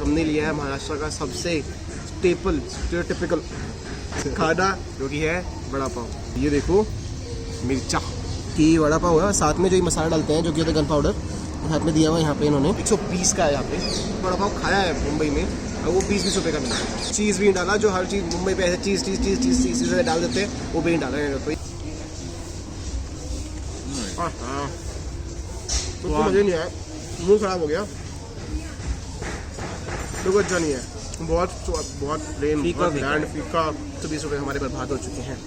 हमने लिया है महाराष्ट्र का सबसे स्टेपल स्टेरियोटाइपिकल खाना, जो कि है वड़ा पाव। ये देखो मिर्चा की वड़ा पाव है, साथ में जो ये मसाला डालते हैं जो कि होता है गन पाउडर, हाथ में दिया हुआ है यहाँ पे इन्होंने। 120 का है यहाँ पे। वड़ा पाव खाया है मुंबई में और वो 20-20 रुपये का मिलता है। चीज़ भी डाला, जो हर चीज़ मुंबई पे ऐसे चीज़ डाल देते हैं, वो भी नहीं डाला है। तो मज़े नहीं आया, मुँह खराब हो गया, तो अच्छा नहीं है, बहुत प्लेन, बहुत ब्लैंड, फीका। 120 रुपये हमारे बर्बाद हो चुके हैं।